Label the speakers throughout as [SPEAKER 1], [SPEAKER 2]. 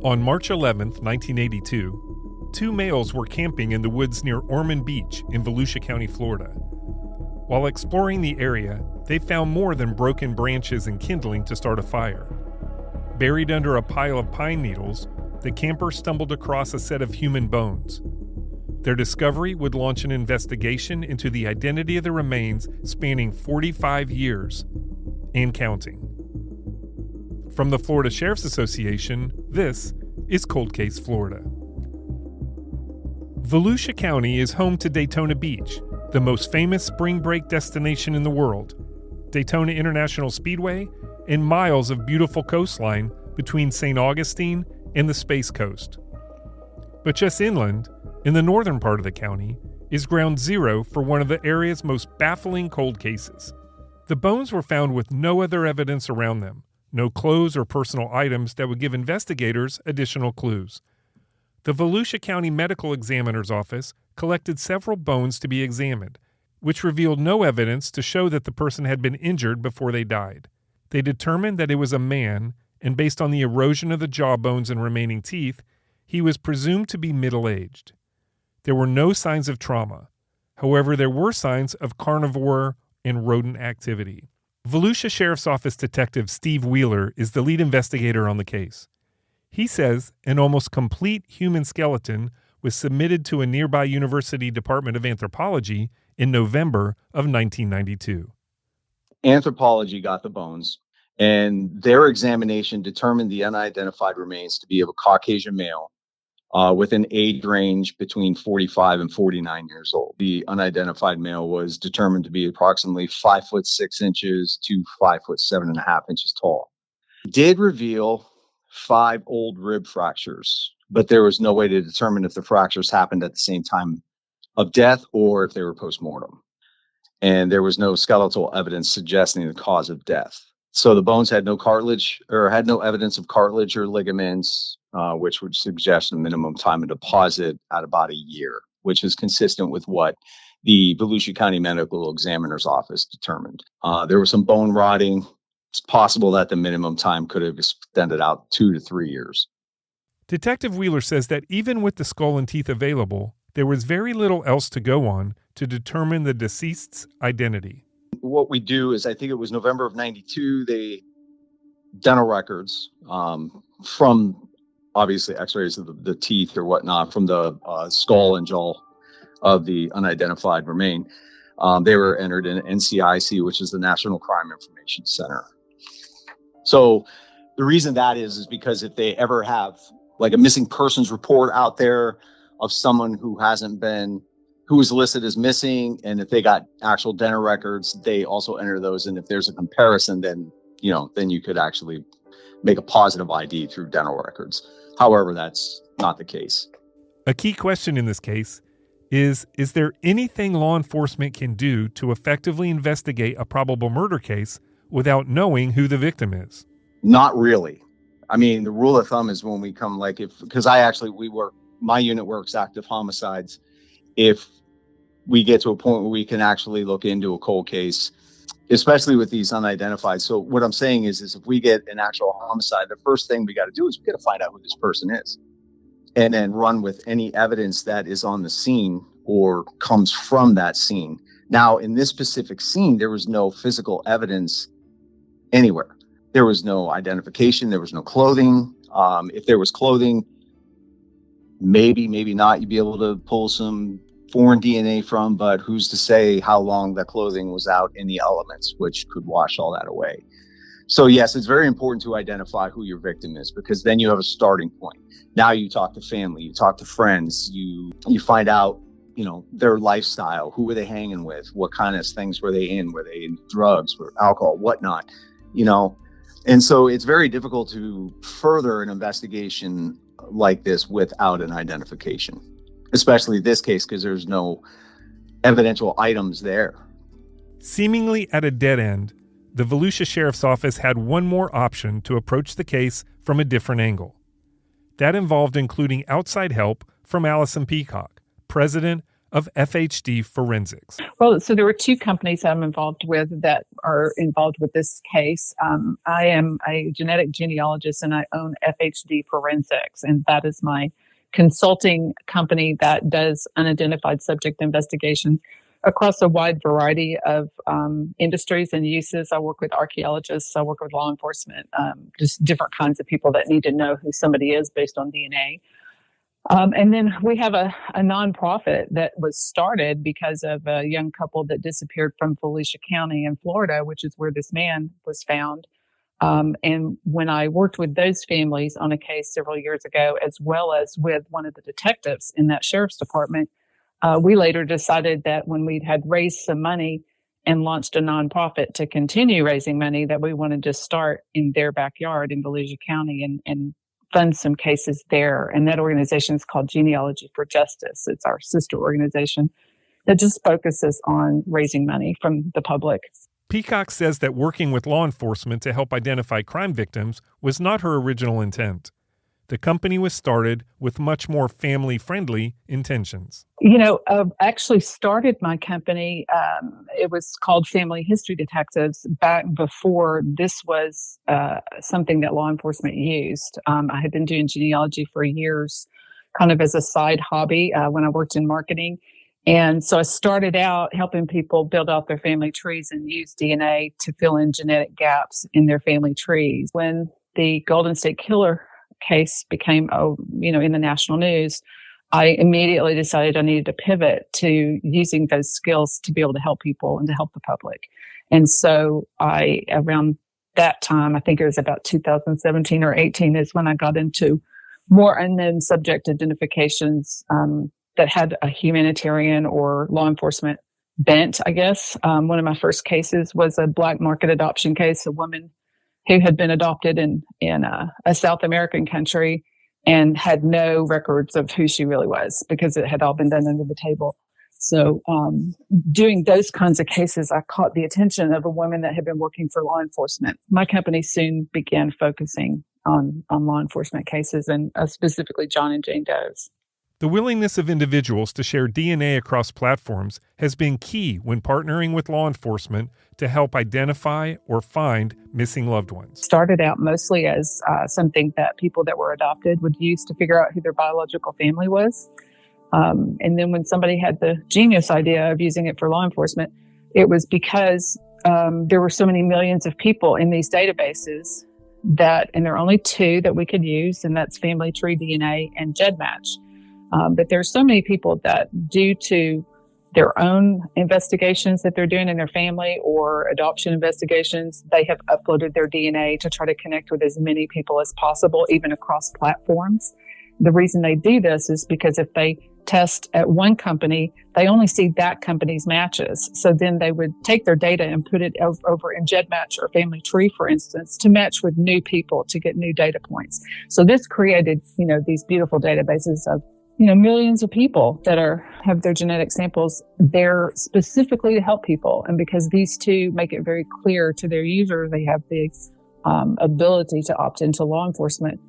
[SPEAKER 1] On March 11, 1982, two males were camping in the woods near Ormond Beach in Volusia County, Florida. While exploring the area, they found more than broken branches and kindling to start a fire. Buried under a pile of pine needles, the campers stumbled across a set of human bones. Their discovery would launch an investigation into the identity of the remains spanning 45 years and counting. From the Florida Sheriff's Association, this is Cold Case Florida. Volusia County is home to Daytona Beach, the most famous spring break destination in the world, Daytona International Speedway, and miles of beautiful coastline between St. Augustine and the Space Coast. But just inland, in the northern part of the county, is ground zero for one of the area's most baffling cold cases. The bones were found with no other evidence around them, no clothes or personal items that would give investigators additional clues. The Volusia County Medical Examiner's Office collected several bones to be examined, which revealed no evidence to show that the person had been injured before they died. They determined that it was a man, and based on the erosion of the jawbones and remaining teeth, he was presumed to be middle-aged. There were no signs of trauma. However, there were signs of carnivore and rodent activity. Volusia Sheriff's Office Detective Steve Wheeler is the lead investigator on the case. He says an almost complete human skeleton was submitted to a nearby University Department of Anthropology in November of 1992.
[SPEAKER 2] Anthropology got the bones, and their examination determined the unidentified remains to be of a Caucasian male with an age range between 45 and 49 years old. The unidentified male was determined to be approximately 5'6" to 5'7.5" tall. It did reveal 5 old rib fractures, but there was no way to determine if the fractures happened at the same time of death or if they were postmortem. And there was no skeletal evidence suggesting the cause of death. So the bones had no cartilage or had no evidence of cartilage or ligaments, which would suggest a minimum time of deposit at about a year, which is consistent with what the Volusia County Medical Examiner's Office determined. There was some bone rotting. It's possible that the minimum time could have extended out 2 to 3 years.
[SPEAKER 1] Detective Wheeler says that even with the skull and teeth available, there was very little else to go on to determine the deceased's identity.
[SPEAKER 2] What we do is, I think it was November of 92, they dental records from obviously x-rays of the teeth or whatnot from the skull and jaw of the unidentified remain. They were entered in NCIC, which is the National Crime Information Center. So the reason that is because if they ever have like a missing persons report out there of someone who was listed as missing, and if they got actual dental records, they also enter those. And if there's a comparison, then you could actually make a positive ID through dental records. However, that's not the case.
[SPEAKER 1] A key question in this case is there anything law enforcement can do to effectively investigate a probable murder case without knowing who the victim is?
[SPEAKER 2] Not really. I mean, the rule of thumb is when we come my unit works active homicides. If we get to a point where we can actually look into a cold case, especially with these unidentified. So what I'm saying is if we get an actual homicide, the first thing we got to do is we got to find out who this person is, and then run with any evidence that is on the scene or comes from that scene. Now, in this specific scene, there was no physical evidence anywhere. There was no identification. There was no clothing. If there was clothing, maybe not, you'd be able to pull some foreign DNA from, but who's to say how long that clothing was out in the elements, which could wash all that away. So yes, it's very important to identify who your victim is, because then you have a starting point. Now you talk to family, you talk to friends, you find out, their lifestyle, who were they hanging with, what kind of things were they in drugs, or alcohol, whatnot, and so it's very difficult to further an investigation like this without an identification. Especially this case, because there's no evidential items there.
[SPEAKER 1] Seemingly at a dead end, the Volusia Sheriff's Office had one more option to approach the case from a different angle. That involved including outside help from Allison Peacock, president of FHD Forensics.
[SPEAKER 3] Well, so there were two companies I'm involved with that are involved with this case. I am a genetic genealogist and I own FHD Forensics, and that is my consulting company that does unidentified subject investigation across a wide variety of industries and uses. I work with archaeologists, I work with law enforcement, just different kinds of people that need to know who somebody is based on DNA. And then we have a nonprofit that was started because of a young couple that disappeared from Volusia County in Florida, which is where this man was found. And when I worked with those families on a case several years ago, as well as with one of the detectives in that sheriff's department, we later decided that when we had raised some money and launched a nonprofit to continue raising money, that we wanted to start in their backyard in Volusia County and fund some cases there. And that organization is called Genealogy for Justice. It's our sister organization that just focuses on raising money from the public.
[SPEAKER 1] Peacock says that working with law enforcement to help identify crime victims was not her original intent. The company was started with much more family-friendly intentions.
[SPEAKER 3] I actually started my company. It was called Family History Detectives back before this was something that law enforcement used. I had been doing genealogy for years, kind of as a side hobby when I worked in marketing. And so I started out helping people build out their family trees and use DNA to fill in genetic gaps in their family trees. When the Golden State Killer case became, in the national news, I immediately decided I needed to pivot to using those skills to be able to help people and to help the public. And so around that time, I think it was about 2017 or 18 is when I got into more unknown subject identifications that had a humanitarian or law enforcement bent, I guess. One of my first cases was a black market adoption case, a woman who had been adopted in a South American country and had no records of who she really was because it had all been done under the table. So doing those kinds of cases, I caught the attention of a woman that had been working for law enforcement. My company soon began focusing on law enforcement cases and specifically John and Jane Doe's.
[SPEAKER 1] The willingness of individuals to share DNA across platforms has been key when partnering with law enforcement to help identify or find missing loved ones.
[SPEAKER 3] Started out mostly as something that people that were adopted would use to figure out who their biological family was. And then when somebody had the genius idea of using it for law enforcement, it was because there were so many millions of people in these databases and there are only two that we could use, and that's Family Tree DNA and GEDmatch. But there's so many people that, due to their own investigations that they're doing in their family or adoption investigations, they have uploaded their DNA to try to connect with as many people as possible, even across platforms. The reason they do this is because if they test at one company, they only see that company's matches. So then they would take their data and put it over in GEDmatch or Family Tree, for instance, to match with new people to get new data points. So this created, these beautiful databases of millions of people that have their genetic samples there specifically to help people. And because these two make it very clear to their users, they have the ability to opt into law enforcement.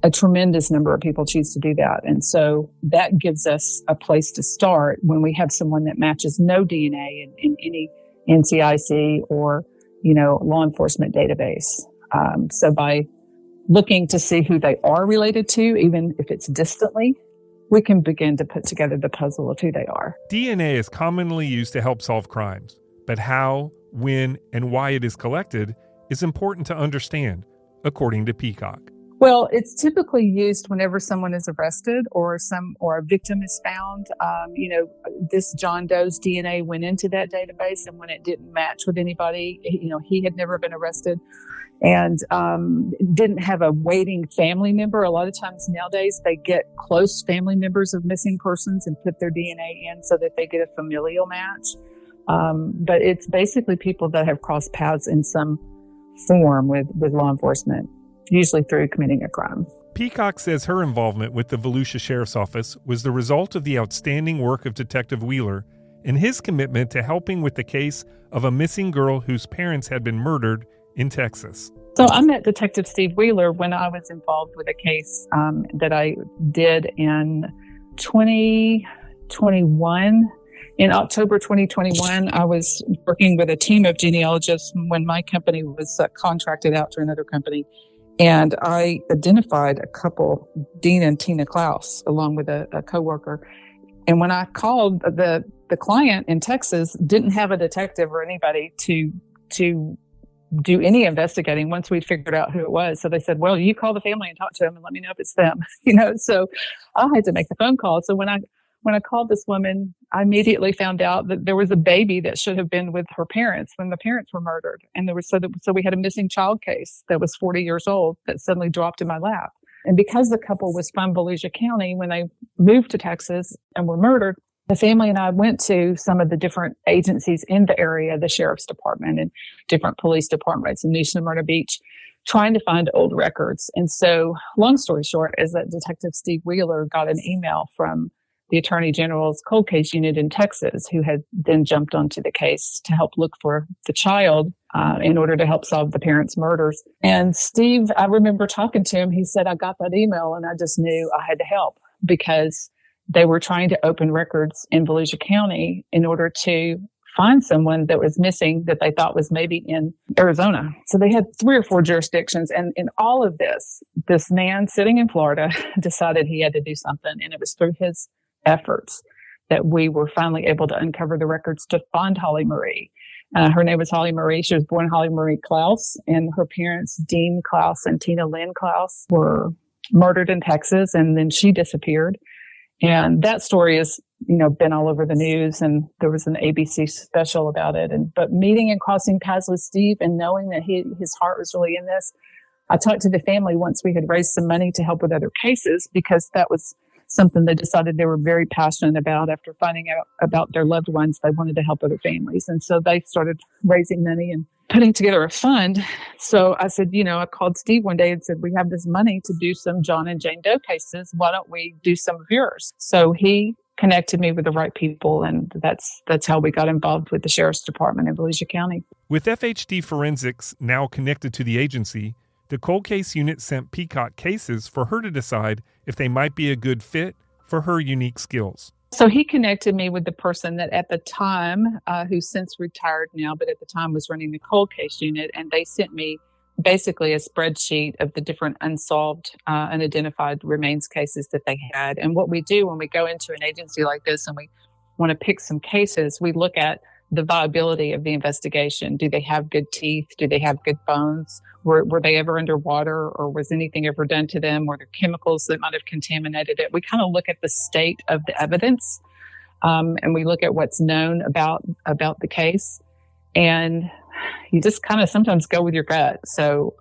[SPEAKER 3] A tremendous number of people choose to do that. And so that gives us a place to start when we have someone that matches no DNA in any NCIC or, law enforcement database. So by looking to see who they are related to, even if it's distantly, we can begin to put together the puzzle of who they are.
[SPEAKER 1] DNA is commonly used to help solve crimes, but how, when, and why it is collected is important to understand, according to Peacock.
[SPEAKER 3] Well, it's typically used whenever someone is arrested or a victim is found. This John Doe's DNA went into that database, and when it didn't match with anybody, he had never been arrested and didn't have a waiting family member. A lot of times nowadays they get close family members of missing persons and put their DNA in so that they get a familial match. But it's basically people that have crossed paths in some form with law enforcement, usually through committing a crime.
[SPEAKER 1] Peacock says her involvement with the Volusia Sheriff's Office was the result of the outstanding work of Detective Wheeler and his commitment to helping with the case of a missing girl whose parents had been murdered in Texas.
[SPEAKER 3] So I met Detective Steve Wheeler when I was involved with a case that I did in 2012 2021. In October 2021, I was working with a team of genealogists when my company was contracted out to another company. And I identified a couple, Dean and Tina Klaus, along with a coworker. And when I called, the client in Texas didn't have a detective or anybody to do any investigating once we figured out who it was. So they said, well, you call the family and talk to them and let me know if it's them. So I had to make the phone call. So when I called this woman, I immediately found out that there was a baby that should have been with her parents when the parents were murdered. And so we had a missing child case that was 40 years old that suddenly dropped in my lap. And because the couple was from Volusia County, when they moved to Texas and were murdered, the family and I went to some of the different agencies in the area, the sheriff's department and different police departments in Ormond Myrtle Beach, trying to find old records. And so, long story short, is that Detective Steve Wheeler got an email from the Attorney General's cold case unit in Texas, who had then jumped onto the case to help look for the child in order to help solve the parents' murders. And Steve, I remember talking to him, he said, I got that email and I just knew I had to help because they were trying to open records in Volusia County in order to find someone that was missing that they thought was maybe in Arizona. So they had 3 or 4 jurisdictions. And in all of this man sitting in Florida decided he had to do something. And it was through his efforts that we were finally able to uncover the records to find Holly Marie. Her name was Holly Marie. She was born Holly Marie Klaus, and her parents, Dean Klaus and Tina Lynn Klaus, were murdered in Texas, and then she disappeared. And that story has, been all over the news, and there was an ABC special about it. But meeting and crossing paths with Steve and knowing that his heart was really in this, I talked to the family once we had raised some money to help with other cases, because that was something they decided they were very passionate about. After finding out about their loved ones, they wanted to help other families. And so they started raising money and putting together a fund. So I said, I called Steve one day and said, we have this money to do some John and Jane Doe cases. Why don't we do some of yours? So he connected me with the right people. And that's how we got involved with the Sheriff's Department in Volusia County.
[SPEAKER 1] With FHD Forensics now connected to the agency, the cold case unit sent Peacock cases for her to decide if they might be a good fit for her unique skills.
[SPEAKER 3] So he connected me with the person that at the time, who's since retired now, but at the time was running the cold case unit. And they sent me basically a spreadsheet of the different unsolved, unidentified remains cases that they had. And what we do when we go into an agency like this and we want to pick some cases, we look at the viability of the investigation. Do they have good teeth? Do they have good bones? Were they ever underwater, or was anything ever done to them? Were there chemicals that might have contaminated it? We kind of look at the state of the evidence, and we look at what's known about the case. And you just kind of sometimes go with your gut. So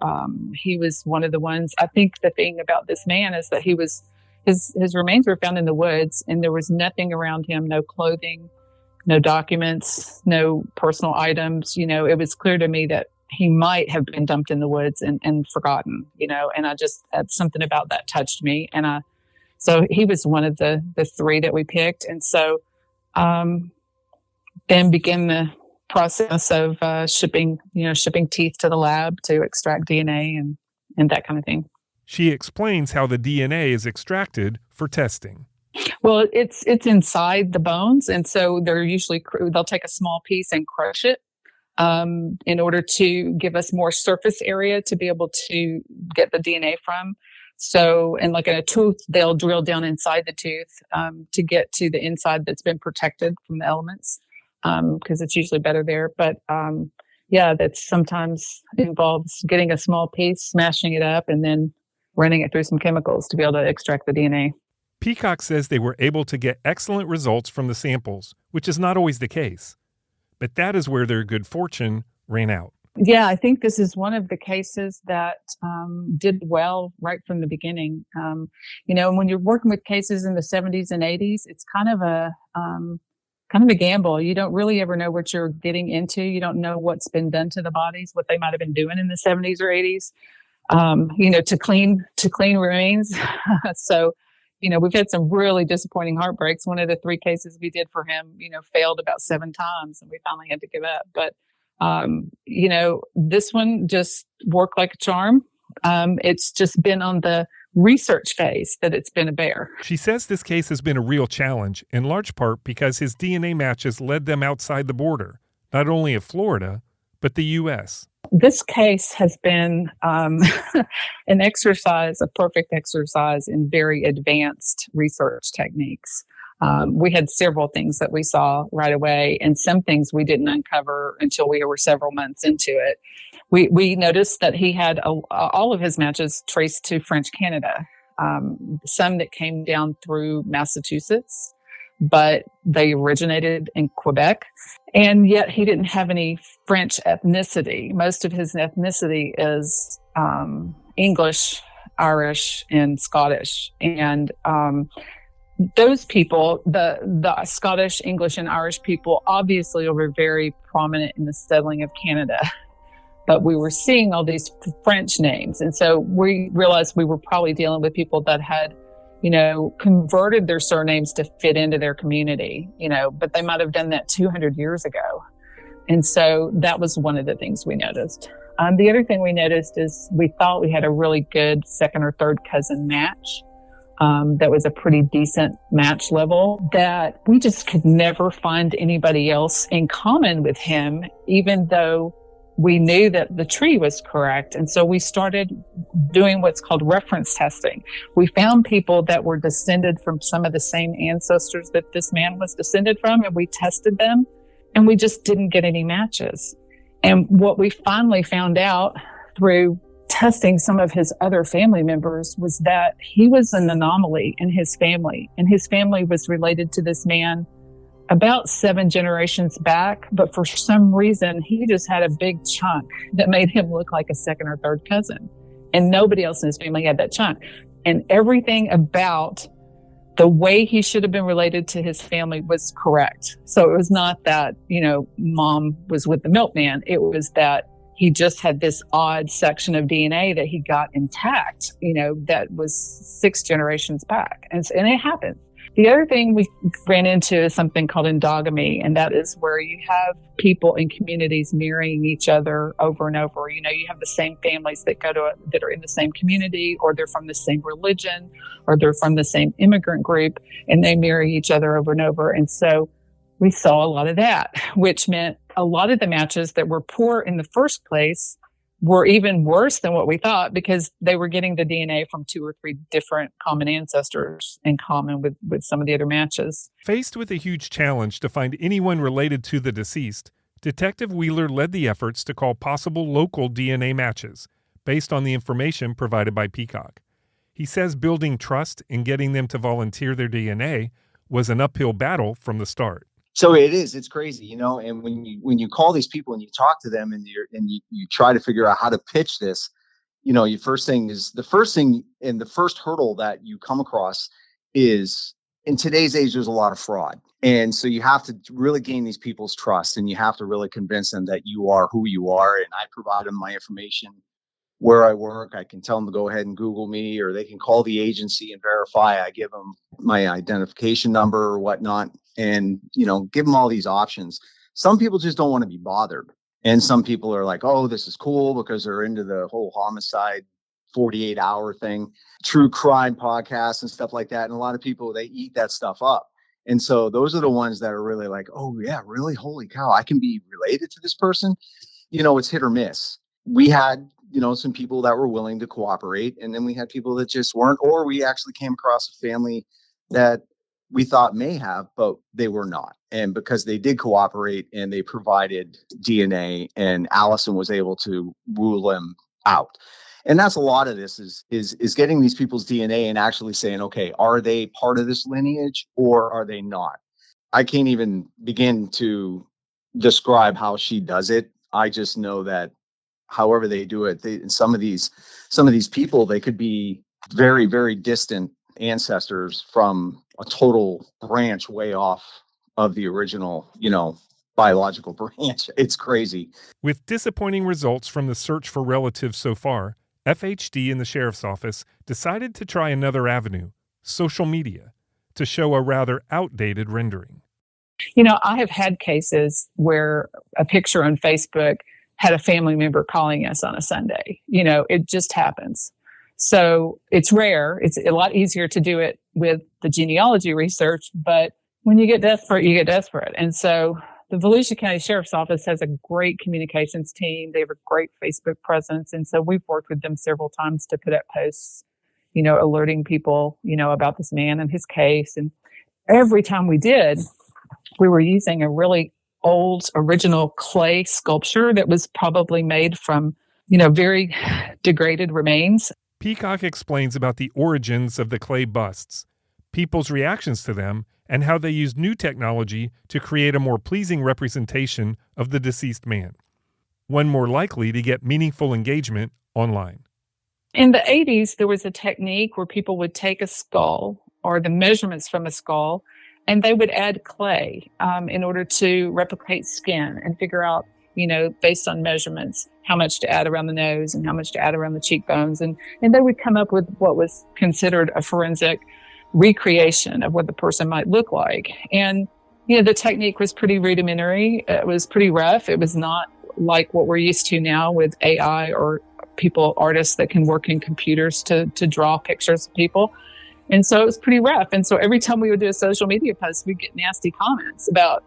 [SPEAKER 3] he was one of the ones. I think the thing about this man is that his remains were found in the woods, and there was nothing around him, no clothing, no documents, no personal items. It was clear to me that he might have been dumped in the woods and forgotten, and that's something about that touched me. And so he was one of the 3 that we picked. And so, then began the process of, shipping teeth to the lab to extract DNA and that kind of thing.
[SPEAKER 1] She explains how the DNA is extracted for testing.
[SPEAKER 3] Well, it's inside the bones. And so they'll take a small piece and crush it, in order to give us more surface area to be able to get the DNA from. So, and like in a tooth, they'll drill down inside the tooth to get to the inside that's been protected from the elements, because it's usually better there. But that sometimes involves getting a small piece, smashing it up, and then running it through some chemicals to be able to extract the DNA.
[SPEAKER 1] Peacock says they were able to get excellent results from the samples, which is not always the case. But that is where their good fortune ran out.
[SPEAKER 3] Yeah, I think this is one of the cases that did well right from the beginning. When you're working with cases in the 70s and 80s, it's kind of a gamble. You don't really ever know what you're getting into. You don't know what's been done to the bodies, what they might have been doing in the 70s or 80s, to clean remains. So, we've had some really disappointing heartbreaks. One of the 3 cases we did for him, failed about 7 times, and we finally had to give up. But, this one just worked like a charm. It's just been on the research phase that it's been a bear.
[SPEAKER 1] She says this case has been a real challenge, in large part because his DNA matches led them outside the border, not only of Florida, but the U.S.
[SPEAKER 3] This case has been an exercise, a perfect exercise in very advanced research techniques. We had several things that we saw right away, and some things we didn't uncover until we were several months into it. We noticed that he had all of his matches traced to French Canada, some that came down through Massachusetts, but they originated in Quebec. And yet he didn't have any French ethnicity. Most of his ethnicity is English, Irish, and Scottish. And those people, the Scottish, English, and Irish people, obviously were very prominent in the settling of Canada. But we were seeing all these French names. And so we realized we were probably dealing with people that had, converted their surnames to fit into their community, but they might have done that 200 years ago. And so that was one of the things we noticed. The other thing we noticed is we thought we had a really good second or third cousin match. That was a pretty decent match level that we just could never find anybody else in common with him, even though we knew that the tree was correct. And so we started doing what's called reference testing. We found people that were descended from some of the same ancestors that this man was descended from, and we tested them, and we just didn't get any matches. And what we finally found out through testing some of his other family members was that he was an anomaly in his family, and his family was related to this man about 7 generations back, but for some reason, he just had a big chunk that made him look like a second or third cousin. And nobody else in his family had that chunk. And everything about the way he should have been related to his family was correct. So it was not that, mom was with the milkman. It was that he just had this odd section of DNA that he got intact, that was 6 generations back. And it happened. The other thing we ran into is something called endogamy, and that is where you have people in communities marrying each other over and over. You have the same families that that are in the same community, or they're from the same religion, or they're from the same immigrant group, and they marry each other over and over. And so we saw a lot of that, which meant a lot of the matches that were poor in the first place were even worse than what we thought, because they were getting the DNA from 2 or 3 different common ancestors in common with some of the other matches.
[SPEAKER 1] Faced with a huge challenge to find anyone related to the deceased, Detective Wheeler led the efforts to call possible local DNA matches based on the information provided by Peacock. He says building trust and getting them to volunteer their DNA was an uphill battle from the start.
[SPEAKER 2] So it's crazy, and when you call these people and you talk to them and you try to figure out how to pitch this, the first hurdle that you come across is, in today's age, there's a lot of fraud. And so you have to really gain these people's trust, and you have to really convince them that you are who you are. And I provide them my information, where I work. I can tell them to go ahead and Google me, or they can call the agency and verify. I give them my identification number or whatnot, and, give them all these options. Some people just don't want to be bothered. And some people are like, oh, this is cool, because they're into the whole homicide 48-hour thing, true crime podcasts and stuff like that. And a lot of people, they eat that stuff up. And so those are the ones that are really like, oh yeah, really? Holy cow, I can be related to this person. It's hit or miss. We had, some people that were willing to cooperate, and then we had people that just weren't, or we actually came across a family that we thought may have, but they were not. And because they did cooperate and they provided DNA, and Allison was able to rule them out. And that's a lot of this is getting these people's DNA and actually saying, okay, are they part of this lineage or are they not? I can't even begin to describe how she does it. I just know that however they do it, some of these people, they could be very, very distant ancestors from a total branch way off of the original, biological branch. It's crazy.
[SPEAKER 1] With disappointing results from the search for relatives so far, FHD and the sheriff's office decided to try another avenue, social media, to show a rather outdated rendering.
[SPEAKER 3] I have had cases where a picture on Facebook had a family member calling us on a Sunday. It just happens. So it's rare. It's a lot easier to do it with the genealogy research, but when you get desperate, you get desperate. And so the Volusia County Sheriff's Office has a great communications team. They have a great Facebook presence. And so we've worked with them several times to put up posts, alerting people, about this man and his case. And every time we did, we were using a really old original clay sculpture that was probably made from, very degraded remains.
[SPEAKER 1] Peacock explains about the origins of the clay busts, people's reactions to them, and how they used new technology to create a more pleasing representation of the deceased man, one more likely to get meaningful engagement online.
[SPEAKER 3] In the 80s, there was a technique where people would take a skull or the measurements from a skull, and they would add clay in order to replicate skin and figure out, based on measurements, how much to add around the nose and how much to add around the cheekbones. And they would come up with what was considered a forensic recreation of what the person might look like. And, the technique was pretty rudimentary. It was pretty rough. It was not like what we're used to now with AI or artists that can work in computers to draw pictures of people. And so it was pretty rough. And so every time we would do a social media post, we'd get nasty comments about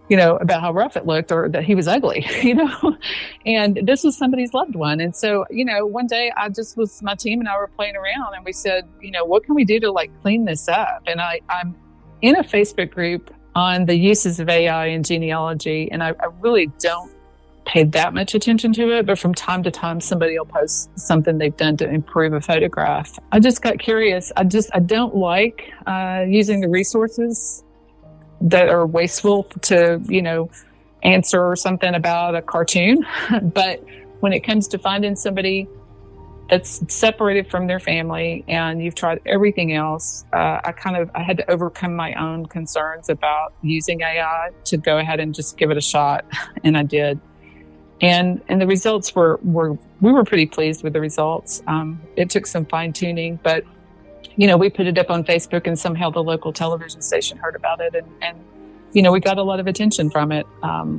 [SPEAKER 3] how rough it looked or that he was ugly, and this was somebody's loved one. And so, one day my team and I were playing around and we said, what can we do to clean this up? And I'm in a Facebook group on the uses of AI in genealogy. And I really don't pay that much attention to it, but from time to time, somebody will post something they've done to improve a photograph. I just got curious. I don't like using the resources that are wasteful to, answer something about a cartoon. But when it comes to finding somebody that's separated from their family and you've tried everything else, I had to overcome my own concerns about using AI to go ahead and just give it a shot. And I did. And the results we were pretty pleased with the results. It took some fine tuning, but we put it up on Facebook and somehow the local television station heard about it. And we got a lot of attention from it.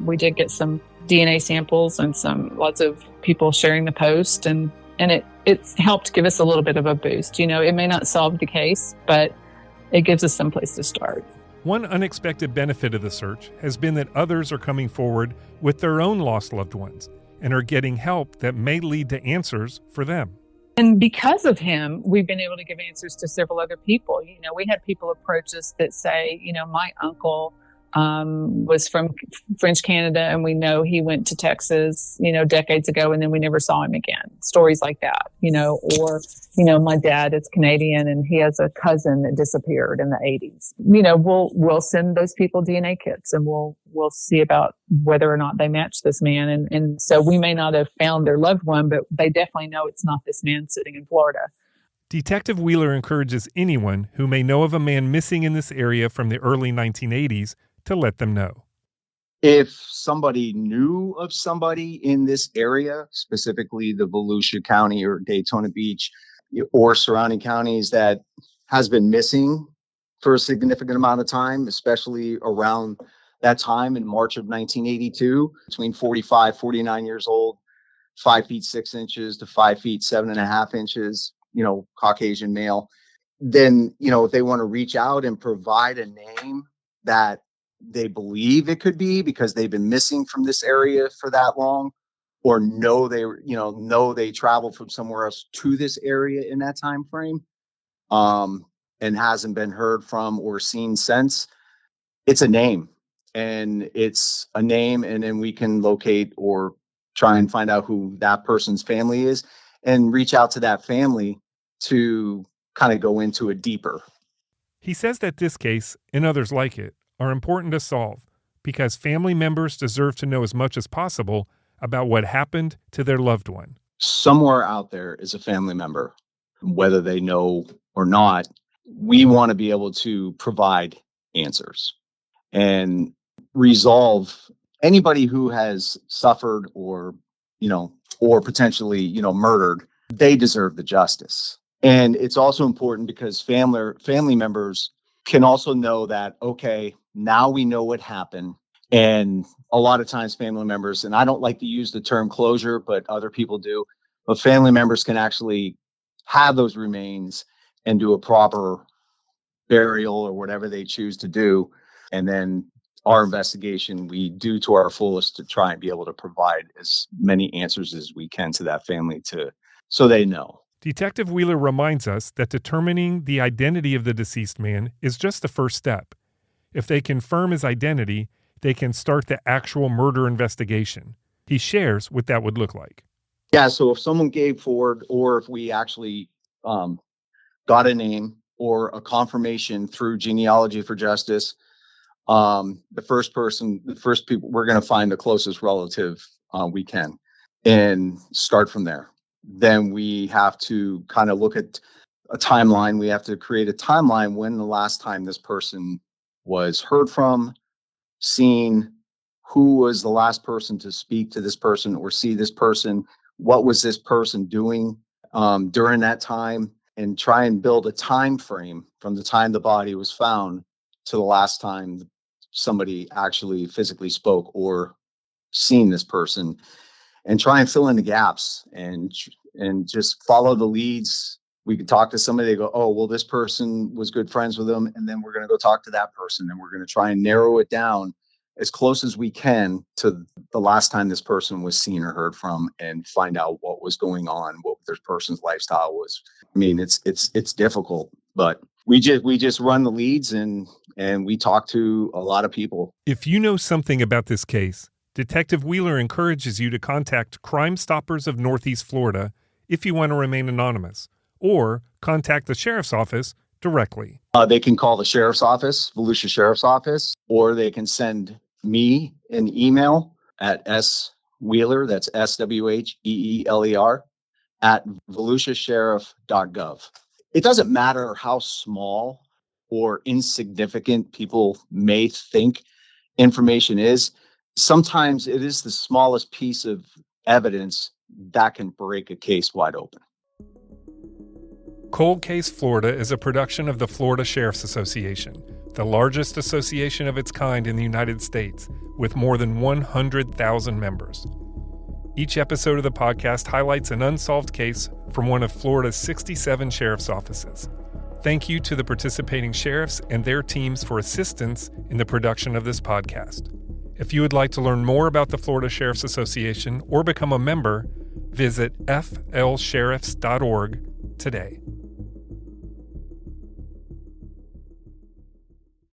[SPEAKER 3] We did get some DNA samples and lots of people sharing the post, and it helped give us a little bit of a boost. It may not solve the case, but it gives us some place to start.
[SPEAKER 1] One unexpected benefit of the search has been that others are coming forward with their own lost loved ones and are getting help that may lead to answers for them.
[SPEAKER 3] And because of him, we've been able to give answers to several other people. We had people approach us that say, my uncle was from French Canada and we know he went to Texas, decades ago and then we never saw him again. Stories like that, or, my dad is Canadian and he has a cousin that disappeared in the 80s. We'll send those people DNA kits and we'll see about whether or not they match this man. And so we may not have found their loved one, but they definitely know it's not this man sitting in Florida.
[SPEAKER 1] Detective Wheeler encourages anyone who may know of a man missing in this area from the early 1980s to let them know.
[SPEAKER 2] If somebody knew of somebody in this area, specifically the Volusia County or Daytona Beach or surrounding counties, that has been missing for a significant amount of time, especially around that time in March of 1982, between 45, 49 years old, 5 feet 6 inches to 5 feet 7.5 inches, Caucasian male, then, if they want to reach out and provide a name that they believe it could be because they've been missing from this area for that long, or know they traveled from somewhere else to this area in that time frame, and hasn't been heard from or seen since. It's a name, and then we can locate or try and find out who that person's family is and reach out to that family to kind of go into it deeper.
[SPEAKER 1] He says that this case, and others like it, are important to solve because family members deserve to know as much as possible about what happened to their loved one.
[SPEAKER 2] Somewhere out there is a family member, whether they know or not. We want to be able to provide answers and resolve anybody who has suffered or potentially, murdered. They deserve the justice. And it's also important because family members can also know that, okay, now we know what happened. And a lot of times family members, and I don't like to use the term closure, but other people do, but family members can actually have those remains and do a proper burial or whatever they choose to do. And then our investigation, we do to our fullest to try and be able to provide as many answers as we can to that family so they know.
[SPEAKER 1] Detective Wheeler reminds us that determining the identity of the deceased man is just the first step. If they confirm his identity, they can start the actual murder investigation. He shares what that would look like.
[SPEAKER 2] Yeah, so if someone gave forward, or if we actually got a name or a confirmation through Genealogy for Justice, the first people, we're going to find the closest relative we can and start from there. Then we have to kind of look at a timeline. We have to create a timeline when the last time this person was heard from, seen, who was the last person to speak to this person or see this person, what was this person doing during that time, and try and build a time frame from the time the body was found to the last time somebody actually physically spoke or seen this person, and try and fill in the gaps and just follow the leads. We could talk to somebody, they go, oh, well, this person was good friends with them. And then we're going to go talk to that person. And we're going to try and narrow it down as close as we can to the last time this person was seen or heard from, and find out what was going on, what this person's lifestyle was. I mean, it's difficult, but we just run the leads and we talk to a lot of people.
[SPEAKER 1] If you know something about this case, Detective Wheeler encourages you to contact Crime Stoppers of Northeast Florida if you want to remain anonymous, or contact the sheriff's office directly.
[SPEAKER 2] They can call the sheriff's office, Volusia Sheriff's Office, or they can send me an email at swheeler, that's SWHEELER, at volusiasheriff.gov. It doesn't matter how small or insignificant people may think information is. Sometimes it is the smallest piece of evidence that can break a case wide open.
[SPEAKER 1] Cold Case Florida is a production of the Florida Sheriff's Association, the largest association of its kind in the United States, with more than 100,000 members. Each episode of the podcast highlights an unsolved case from one of Florida's 67 sheriff's offices. Thank you to the participating sheriffs and their teams for assistance in the production of this podcast. If you would like to learn more about the Florida Sheriff's Association or become a member, visit flsheriffs.org today.